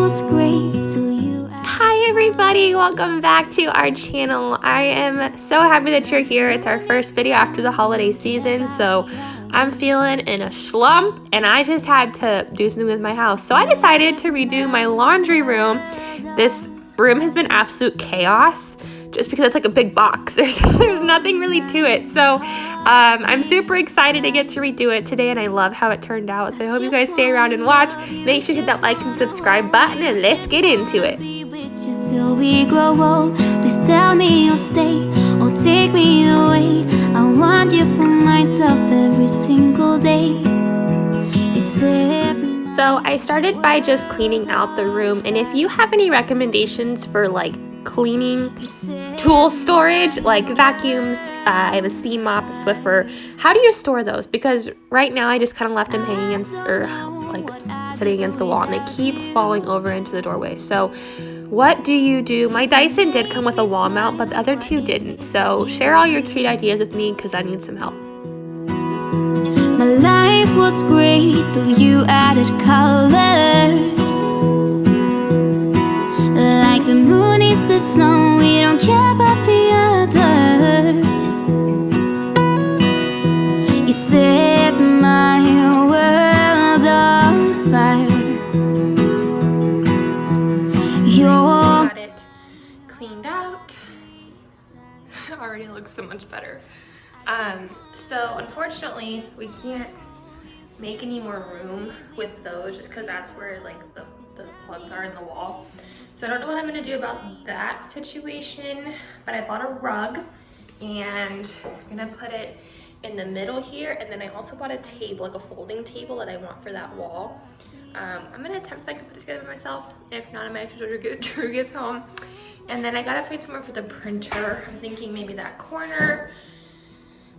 was great till you. Hi everybody, welcome back to our channel. I am so happy that you're here. It's our first video after the holiday season, so I'm feeling in a slump and I just had to do something with my house. So I decided to redo my laundry room. This room has been absolute chaos just because it's like a big box. There's nothing really to it. So I'm super excited to get to redo it today and I love how it turned out. So I hope you guys stay around and watch. Make sure you hit that like and subscribe button and let's get into it. Till we grow old, please tell me you'll stay or take me away. I want you for myself every single day. You said. So I started by just cleaning out the room, and if you have any recommendations for like cleaning tool storage, like vacuums, I have a steam mop, a Swiffer. How do you store those? Because right now I just kind of left them hanging against, or like sitting against the wall, and they keep falling over into the doorway. So what do you do? My Dyson did come with a wall mount, but the other two didn't. So share all your cute ideas with me because I need some help. My life was great till you added colors. Like the moon is the snow, we don't care about the others. You set my world on fire. Got it cleaned out. It already looks so much better. So unfortunately we can't make any more room with those just because that's where like the plugs are in the wall. So I don't know what I'm gonna do about that situation, but I bought a rug and I'm gonna put it in the middle here, and then I also bought a table, like a folding table that I want for that wall. I'm gonna attempt if I can put it together myself. If not, I might have to do Drew gets home. And then I gotta find somewhere for the printer. I'm thinking maybe that corner.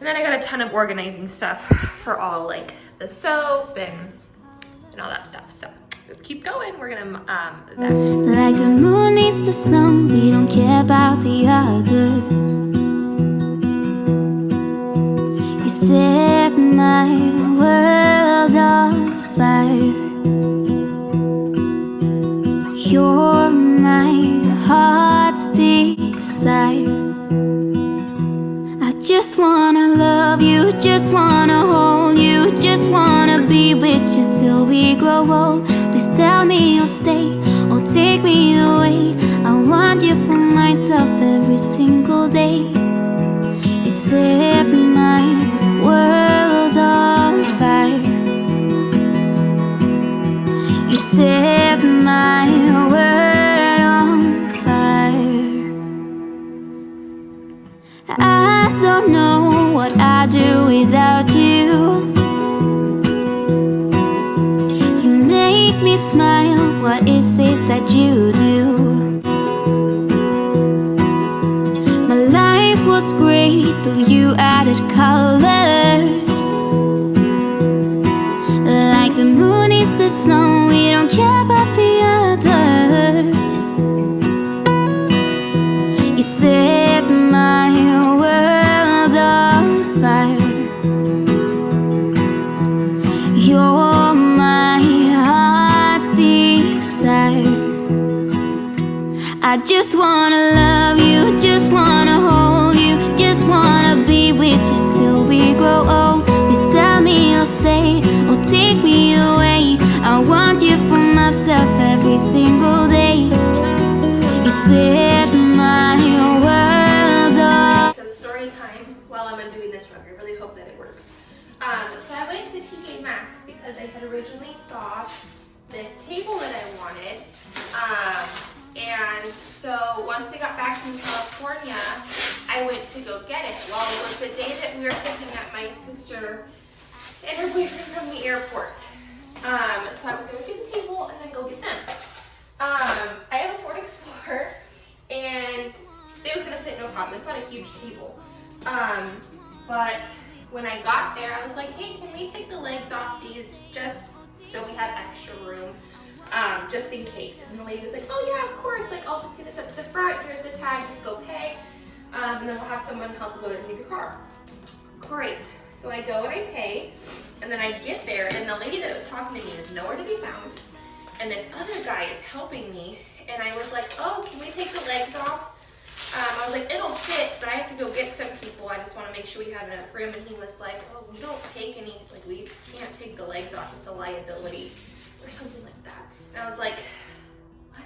And then I got a ton of organizing stuff for all like the soap and all that stuff. So let's keep going. We're gonna like the moon needs the sun, we don't care about the others. You set my world on fire. You're my heart's desire. I just wanna love you, just wanna hold you, just wanna be with you till we grow old. Please tell me you'll stay or take me away. I want you for myself every single day. You set my world on fire. You set my world on fire. I don't know what I'd do without you. You make me smile, what is it that you do? My life was great till you added colors. Like the moon is the snow, we don't care about the others. You set my world on fire. You're my heart's desire. I just wanna love you, just wanna hold you, just wanna be with you till we grow old. Please tell me you'll stay or take me away. I want you for myself every single day. You set my world on. So story time while I'm undoing this rug. I really hope that it works. So I went to TJ Maxx because I had originally saw this table that I wanted. And so once we got back from California, I went to go get it. Well, it was the day that we were picking up my sister and her boyfriend from the airport. So I was gonna get the table and then go get them. I have a Ford Explorer and it was gonna fit no problem. It's not a huge table. But when I got there, I was like, hey, can we take the legs off these just so we have extra room? Just in case. And the lady was like, oh yeah, of course, like I'll just get this up to the front, here's the tag, just go pay. And then we'll have someone help you go to take your car. Great. So I go and I pay, and then I get there, and the lady that was talking to me is nowhere to be found. and this other guy is helping me, and I was like, oh, can we take the legs off? I was like, it'll fit, but I have to go get some people. I just want to make sure we have enough room. And he was like, oh, we don't take any, like, we can't take the legs off. It's a liability or something like that. And I was like, what?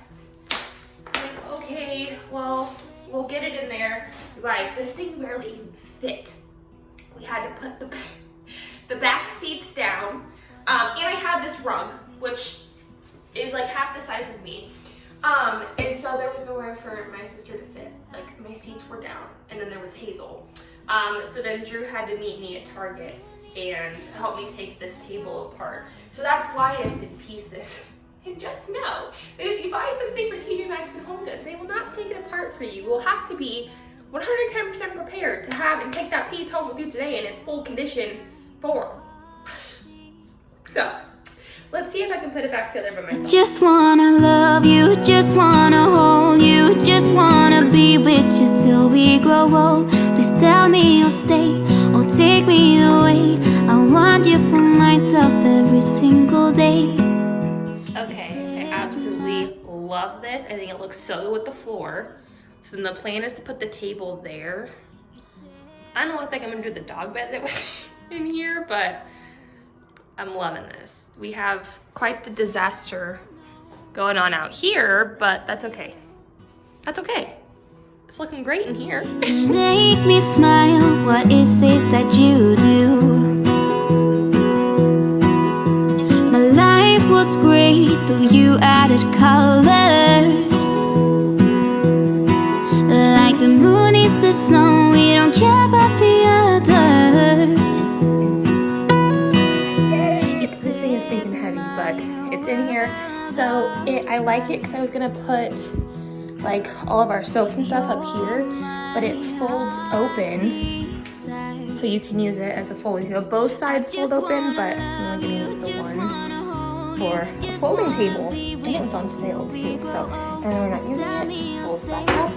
I'm like, okay, well, we'll get it in there. You guys, this thing barely even fit. We had to put the back seats down. And I had this rug, which is like half the size of me. And so there was nowhere for my sister to sit. Like, my seats were down, and then there was Hazel. So then Drew had to meet me at Target and help me take this table apart. So that's why it's in pieces. And just know that if you buy something for TJ Maxx and HomeGoods, they will not take it apart for you. You will have to be 110% prepared to have and take that piece home with you today in its full condition form. So, let's see if I can put it back together by myself. Just wanna love you, just wanna hold you, just wanna be with you till we grow old. Please tell me you'll stay or take me away. I want you for myself every single day. Okay, I absolutely love this. I think it looks so good with the floor. So then the plan is to put the table there. I don't think I'm gonna do the dog bed that was in here, but I'm loving this. We have quite the disaster going on out here, but that's okay. That's okay. It's looking great in here. Make me smile, what is it that you do? My life was great till you added colors. Like the moon is the snow, we don't care about the others. This thing is stinking heavy, but it's in here. So I like it because I was gonna put like all of our soaps and stuff up here, but it folds open so you can use it as a folding table. Both sides fold open, but I'm only gonna use the one for a folding table. And it was on sale too, so and then we're not using it, it just folds back up.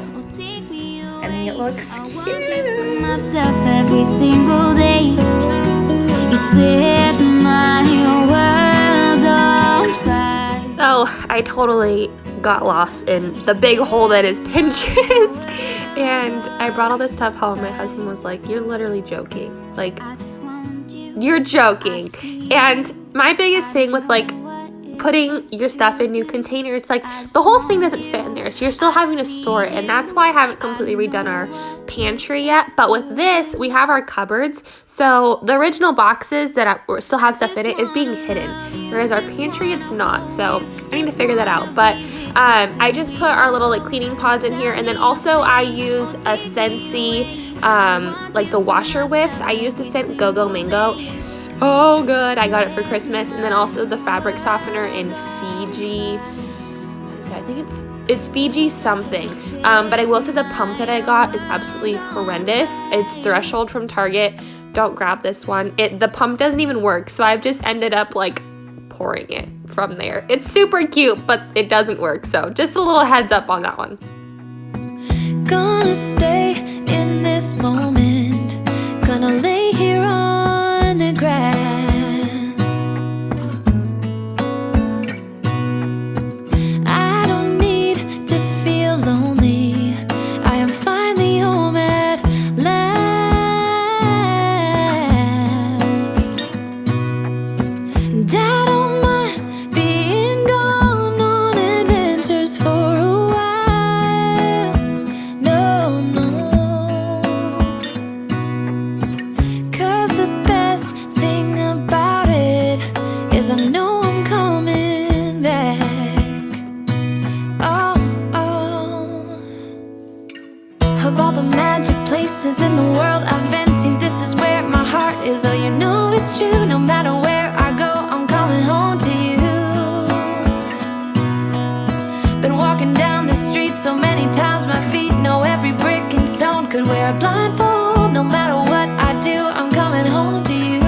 And then it looks cute. Myself every single day. You set my world on fire. So I totally got lost in the big hole that is Pinterest. And I brought all this stuff home. My husband was like, you're literally joking. Like, you're joking. And my biggest thing with like putting your stuff in new containers, like the whole thing doesn't fit in there, so you're still having to store it, and that's why I haven't completely redone our pantry yet. But with this, we have our cupboards, so the original boxes that still have stuff in it is being hidden, whereas our pantry, it's not. So I need to figure that out. But I just put our little like cleaning pods in here, and then also I use a Scentsy like the washer whiffs. I use the scent Go-Go Mango. Oh good, I got it for Christmas. And then also the fabric softener in Fiji. I think it's Fiji something. But I will say the pump that I got is absolutely horrendous. It's Threshold from Target. Don't grab this one. The pump doesn't even work, so I've just ended up like pouring it from there. It's super cute, but it doesn't work. So just a little heads up on that one. Gonna stay in this moment. Gonna lay here on the grass. I don't need to feel lonely. I am finally home at last. And I don't mind being gone on adventures for a while. No, no. 'Cause the best thing about it is I know I'm coming back. Oh, oh. Of all the magic places in the world I've been to, this is where my heart is. Oh, you know it's true. No matter where I go, I'm coming home to you. Been walking down the street so many times, my feet know every brick and stone. Could wear a blindfold. No matter what I do, I'm coming home to you.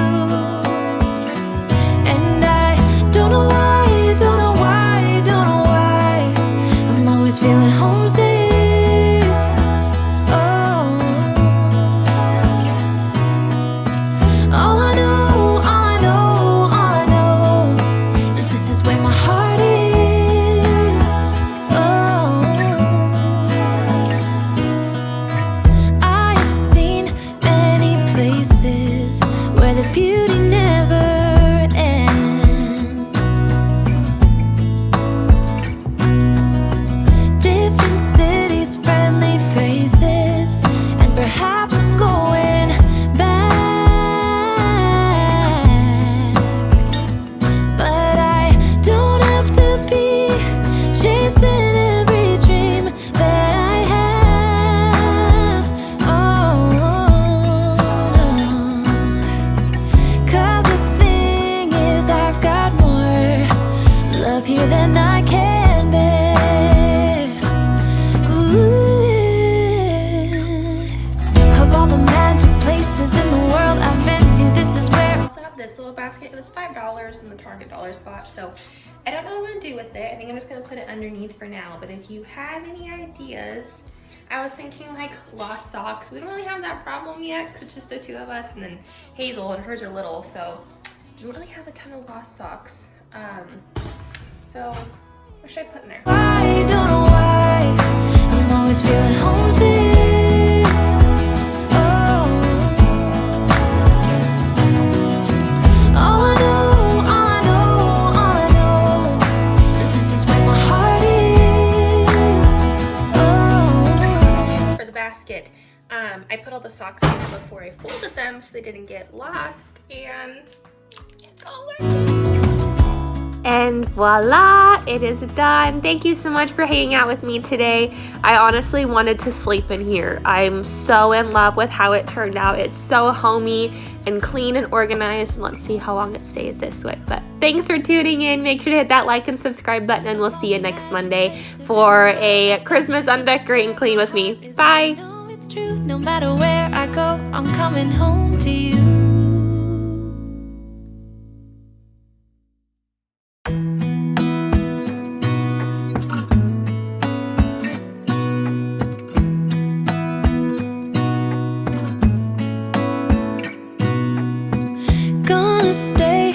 And I don't know why, don't know why, don't know why I'm always feeling homesick. Oh, all I know, all I know, all I know is this is where my heart is. with it. I think I'm just gonna put it underneath for now, but if you have any ideas, I was thinking like lost socks. We don't really have that problem yet because it's just the two of us, and then Hazel, and hers are little, so we don't really have a ton of lost socks. So what should I put in there? I don't know why I'm always feeling homesick. Oh. All I know is this is where my heart is. Oh. For the basket, I put all the socks in there before I folded them so they didn't get lost, and it's all working. And voila, it is done. Thank you so much for hanging out with me today. I honestly wanted to sleep in here. I'm so in love with how it turned out. It's so homey and clean and organized. And let's see how long it stays this way. But thanks for tuning in. Make sure to hit that like and subscribe button, and we'll see you next Monday for a Christmas undecorate and clean with me. Bye. It's true, no matter where I go, I'm coming home to you. Gonna stay